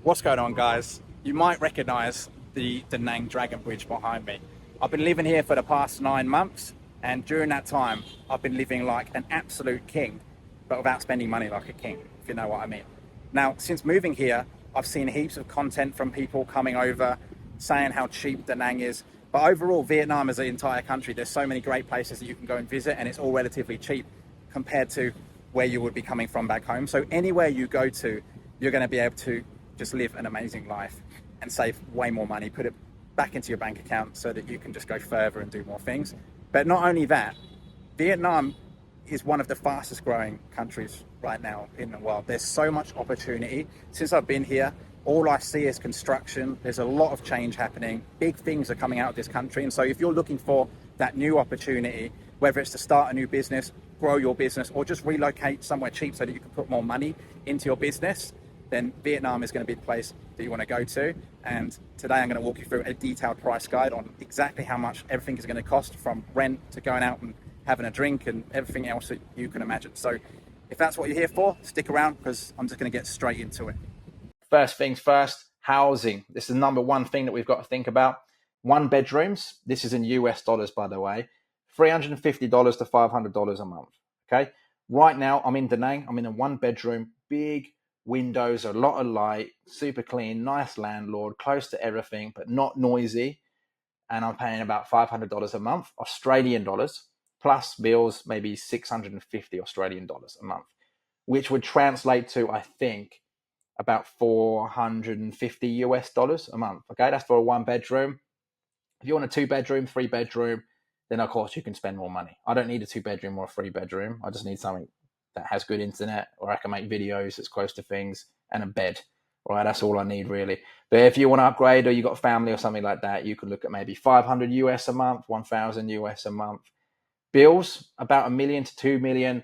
What's going on, guys? You might recognize the Da Nang Dragon Bridge behind me. I've been living here for the past 9 months, and during that time, I've been living like an absolute king, but without spending money like a king, if you know what I mean. Now, since moving here, I've seen heaps of content from people coming over saying how cheap Da Nang is. But overall, Vietnam as an entire country, there's so many great places that you can go and visit, and it's all relatively cheap compared to where you would be coming from back home. So anywhere you go to, you're going to be able to just live an amazing life and save way more money, put it back into your bank account so that you can just go further and do more things. But not only that, Vietnam is one of the fastest growing countries right now in the world. There's so much opportunity. Since I've been here, all I see is construction. There's a lot of change happening. Big things are coming out of this country. And so if you're looking for that new opportunity, whether it's to start a new business, grow your business, or just relocate somewhere cheap so that you can put more money into your business, then Vietnam is going to be the place that you want to go to. And today I'm going to walk you through a detailed price guide on exactly how much everything is going to cost, from rent to going out and having a drink and everything else that you can imagine. So if that's what you're here for, stick around because I'm just going to get straight into it. First things first, housing. This is the number one thing that we've got to think about. One bedrooms, this is in US dollars, by the way, $350 to $500 a month. Okay. Right now, I'm in Da Nang. I'm in a one bedroom, big windows, a lot of light, super clean, nice landlord, close to everything, but not noisy. And I'm paying about $500 a month, Australian dollars, plus bills, maybe 650 Australian dollars a month, which would translate to, I think, about 450 US dollars a month. Okay, that's for a one bedroom. If you want a two bedroom, three bedroom, then of course you can spend more money. I don't need a two bedroom or a three bedroom. I just need something that has good internet, or I can make videos that's close to things, and a bed. Right, that's all I need really. But if you want to upgrade, or you got a family or something like that, you could look at maybe 500 US a month, 1,000 US a month. Bills, about 1 million to 2 million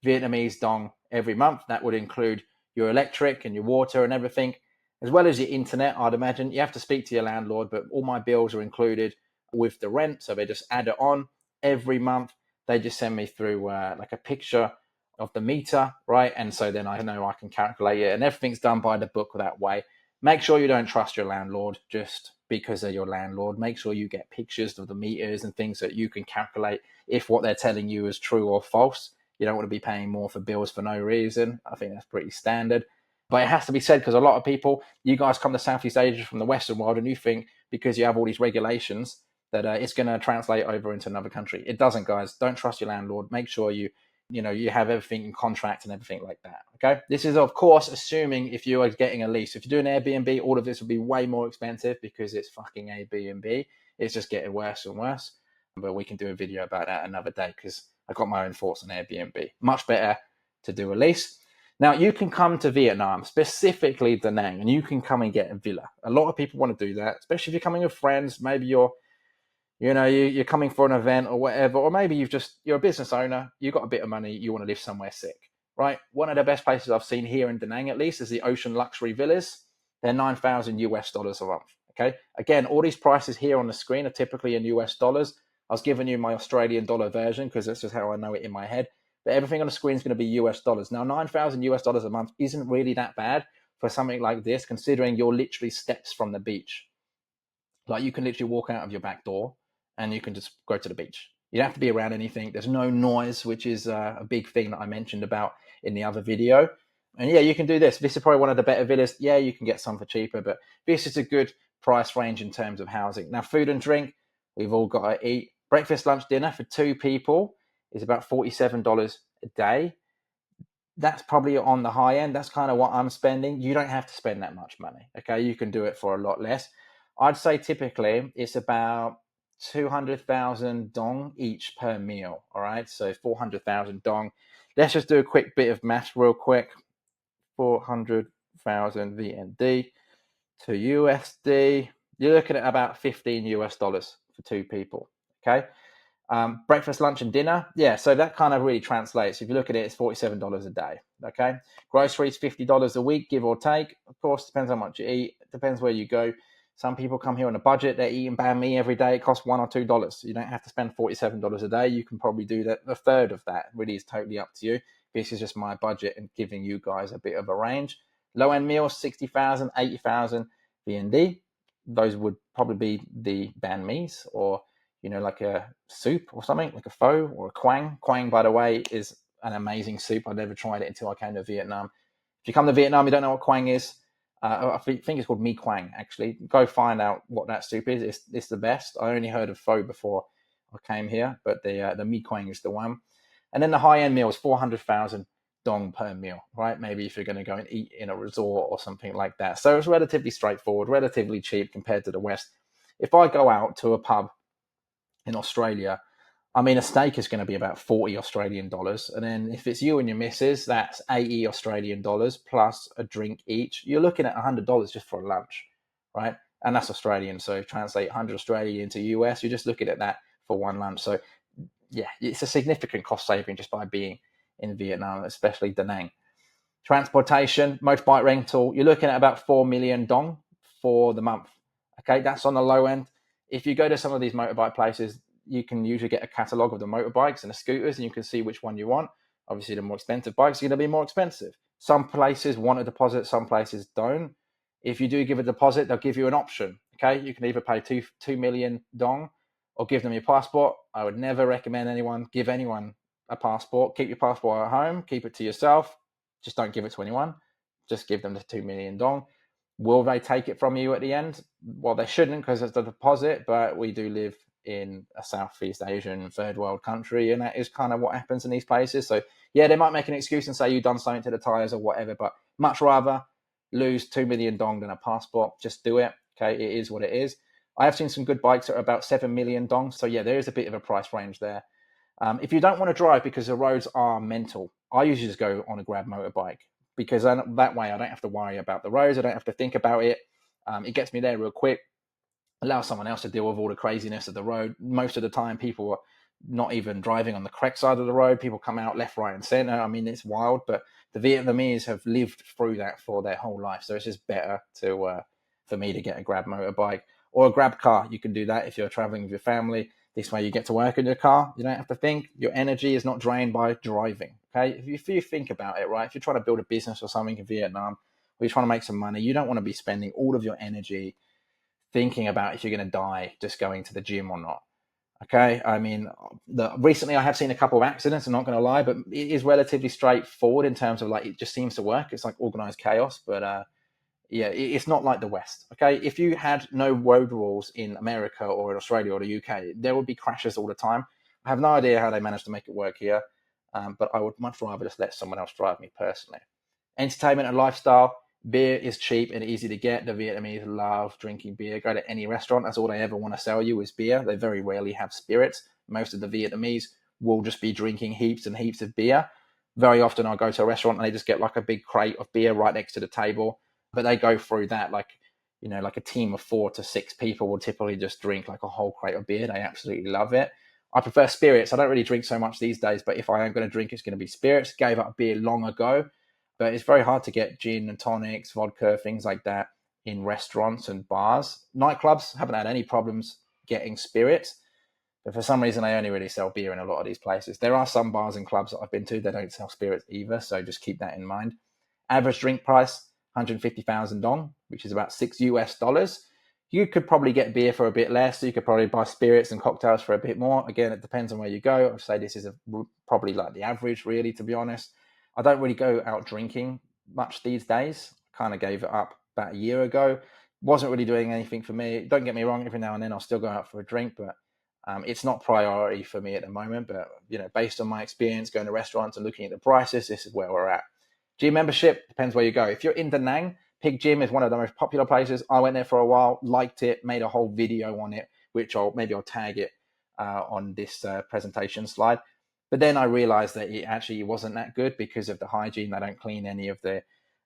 Vietnamese dong every month. That would include your electric and your water and everything, as well as your internet, I'd imagine. You have to speak to your landlord, but all my bills are included with the rent. So they just add it on every month. They just send me through like a picture of the meter, right? And so then I know I can calculate it, and everything's done by the book that way. Make sure you don't trust your landlord just because they're your landlord. Make sure you get pictures of the meters and things that you can calculate if what they're telling you is true or false. You don't want to be paying more for bills for no reason. I think that's pretty standard. But it has to be said, because a lot of people, you guys come to Southeast Asia from the Western world, and you think because you have all these regulations that it's going to translate over into another country. It doesn't, guys. Don't trust your landlord. Make sure you have everything in contract and everything like that. Okay. This is, of course, assuming if you are getting a lease. If you're doing Airbnb, all of this will be way more expensive because it's fucking Airbnb. It's just getting worse and worse. But we can do a video about that another day, because I got my own thoughts on Airbnb. Much better to do a lease. Now, you can come to Vietnam, specifically Da Nang, and you can come and get a villa. A lot of people want to do that, especially if you're coming with friends. Maybe you're coming for an event or whatever, or maybe you're a business owner, you've got a bit of money, you want to live somewhere sick, right? One of the best places I've seen here in Da Nang, at least, is the Ocean Luxury Villas. They're 9,000 US dollars a month. Okay. Again, all these prices here on the screen are typically in US dollars. I was giving you my Australian dollar version because that's just how I know it in my head. But everything on the screen is going to be US dollars. Now, 9,000 US dollars a month isn't really that bad for something like this, considering you're literally steps from the beach. Like, you can literally walk out of your back door and you can just go to the beach. You don't have to be around anything. There's no noise, which is a big thing that I mentioned about in the other video. And yeah, you can do this. This is probably one of the better villas. Yeah, you can get some for cheaper, but this is a good price range in terms of housing. Now, food and drink, we've all got to eat. Breakfast, lunch, dinner for two people is about $47 a day. That's probably on the high end. That's kind of what I'm spending. You don't have to spend that much money. Okay, you can do it for a lot less. I'd say typically it's about 200,000 dong each per meal. All right, so 400,000 dong. Let's just do a quick bit of math real quick. 400,000 VND to USD. You're looking at about 15 US dollars for two people. Okay. Breakfast, lunch, and dinner. Yeah, so that kind of really translates. If you look at it, it's $47 a day. Okay. Groceries, $50 a week, give or take. Of course, depends how much you eat. It depends where you go. Some people come here on a budget. They're eating banh mi every day. It costs $1 or $2. You don't have to spend $47 a day. You can probably do that. A third of that really is totally up to you. This is just my budget and giving you guys a bit of a range. Low end meals, 60,000, 80,000 VND. Those would probably be the banh mi's, or like a soup or something, like a pho or a quang. Quang, by the way, is an amazing soup. I never tried it until I came to Vietnam. If you come to Vietnam, you don't know what quang is. I think it's called mi quang, actually. Go find out what that soup is. It's the best. I only heard of pho before I came here, but the mi quang is the one. And then the high end meal is 400,000 dong per meal, right? Maybe if you're going to go and eat in a resort or something like that. So it's relatively straightforward, relatively cheap compared to the West. If I go out to a pub in Australia, I mean, a steak is going to be about 40 Australian dollars. And then if it's you and your missus, that's 80 Australian dollars plus a drink each. You're looking at $100 just for a lunch, right? And that's Australian. So translate 100 Australian into US, you're just looking at that for one lunch. So yeah, it's a significant cost saving just by being in Vietnam, especially Da Nang. Transportation, motorbike rental, you're looking at about 4 million dong for the month. Okay, that's on the low end. If you go to some of these motorbike places, you can usually get a catalogue of the motorbikes and the scooters, and you can see which one you want. Obviously, the more expensive bikes are going to be more expensive. Some places want a deposit, some places don't. If you do give a deposit, they'll give you an option. Okay, you can either pay 2 million dong or give them your passport. I would never recommend give anyone a passport. Keep your passport at home, keep it to yourself. Just don't give it to anyone. Just give them the 2 million dong. Will they take it from you at the end? Well, they shouldn't, because it's a deposit, but we do live in a Southeast Asian third world country, and that is kind of what happens in these places. So yeah, they might make an excuse and say you've done something to the tires or whatever, but much rather lose 2 million dong than a passport. Just do it. Okay, it is what it is. I have seen some good bikes that are about 7 million dong. So yeah, there is a bit of a price range there. If you don't want to drive because the roads are mental, I usually just go on a grab motorbike, because that way I don't have to worry about the roads. I don't have to think about it. It gets me there real quick. Allow someone else to deal with all the craziness of the road. Most of the time, people are not even driving on the correct side of the road. People come out left, right, and center. I mean, it's wild, but the Vietnamese have lived through that for their whole life. So it's just better for me to get a grab motorbike or a grab car. You can do that if you're traveling with your family. This way you get to work in your car. You don't have to think. Your energy is not drained by driving. Okay. If you think about it, right? If you're trying to build a business or something in Vietnam, or you're trying to make some money, you don't want to be spending all of your energy thinking about if you're going to die just going to the gym or not. Okay. I mean, recently I have seen a couple of accidents, I'm not going to lie, but it is relatively straightforward in terms of it just seems to work. It's like organized chaos, but yeah, it's not like the West. Okay, if you had no road rules in America or in Australia or the UK, there would be crashes all the time. I have no idea how they managed to make it work here, but I would much rather just let someone else drive me personally. Entertainment and lifestyle. Beer is cheap and easy to get. The Vietnamese love drinking beer. Go to any restaurant, that's all they ever want to sell you is beer. They very rarely have spirits. Most of the Vietnamese will just be drinking heaps and heaps of beer. Very often I'll go to a restaurant and they just get like a big crate of beer right next to the table. But they go through that like a team of 4 to 6 people will typically just drink like a whole crate of beer. They absolutely love it. I prefer spirits. I don't really drink so much these days, but if I am going to drink, it's going to be spirits. Gave up beer long ago, but it's very hard to get gin and tonics, vodka, things like that in restaurants and bars. Nightclubs, haven't had any problems getting spirits, but for some reason they only really sell beer in a lot of these places. There are some bars and clubs that I've been to, they don't sell spirits either, so just keep that in mind. Average drink price, 150,000 dong, which is about $6. You could probably get beer for a bit less. So you could probably buy spirits and cocktails for a bit more. Again, it depends on where you go. I'd say this is probably like the average, really, to be honest. I don't really go out drinking much these days. Kind of gave it up about a year ago. Wasn't really doing anything for me. Don't get me wrong, every now and then I'll still go out for a drink, but it's not priority for me at the moment. But based on my experience going to restaurants and looking at the prices, this is where we're at. Gym membership depends where you go. If you're in Da Nang, Pig Gym is one of the most popular places. I went there for a while, liked it, made a whole video on it, which I'll tag it on this presentation slide. But then I realized that it actually wasn't that good because of the hygiene. They don't clean any of the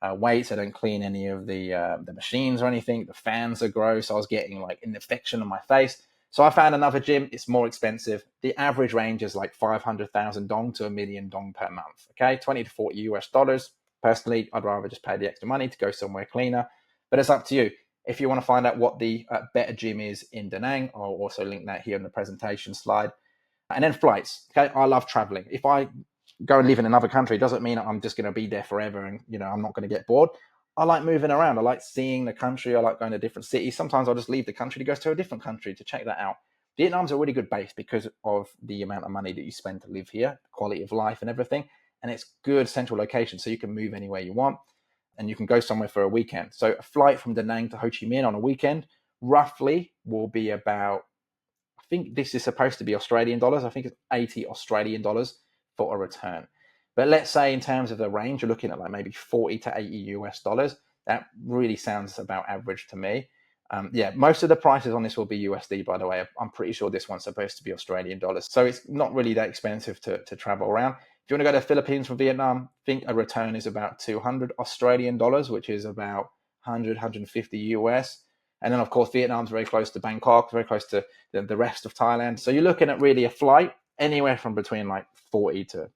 weights. They don't clean any of the machines or anything. The fans are gross. I was getting like an infection on my face. So I found another gym. It's more expensive. The average range is like 500,000 dong to $1 million dong per month. Okay, 20 to 40 US dollars. Personally, I'd rather just pay the extra money to go somewhere cleaner. But it's up to you. If you want to find out what the better gym is in Da Nang, I'll also link that here in the presentation slide. And then flights. Okay, I love traveling. If I go and live in another country, it doesn't mean I'm just going to be there forever and I'm not going to get bored. I like moving around. I like seeing the country. I like going to different cities. Sometimes I'll just leave the country to go to a different country to check that out. Vietnam's a really good base because of the amount of money that you spend to live here, quality of life and everything. And it's good central location, so you can move anywhere you want and you can go somewhere for a weekend. So a flight from Da Nang to Ho Chi Minh on a weekend roughly will be about, I think this is supposed to be Australian dollars. I think it's 80 Australian dollars for a return. But let's say in terms of the range, you're looking at like maybe 40 to 80 US dollars. That really sounds about average to me. Yeah, most of the prices on this will be USD, by the way. I'm pretty sure this one's supposed to be Australian dollars. So it's not really that expensive to travel around. If you want to go to the Philippines from Vietnam, I think a return is about 200 Australian dollars, which is about 100, 150 US. And then, of course, Vietnam's very close to Bangkok, very close to the rest of Thailand. So you're looking at really a flight anywhere from between like 40 to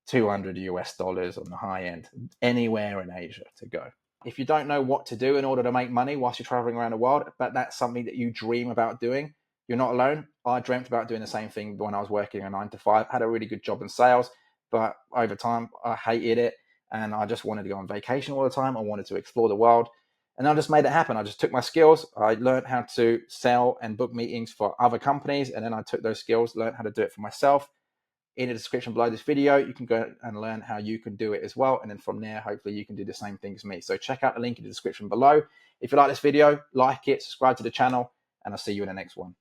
200 US dollars on the high end, anywhere in Asia to go. If you don't know what to do in order to make money whilst you're traveling around the world, but that's something that you dream about doing, you're not alone. I dreamt about doing the same thing when I was working a 9 to 5, had a really good job in sales, but over time I hated it and I just wanted to go on vacation all the time. I wanted to explore the world. And I just made it happen. I just took my skills. I learned how to sell and book meetings for other companies. And then I took those skills, learned how to do it for myself. In the description below this video, you can go and learn how you can do it as well. And then from there, hopefully you can do the same thing as me. So check out the link in the description below. If you like this video, like it, subscribe to the channel, and I'll see you in the next one.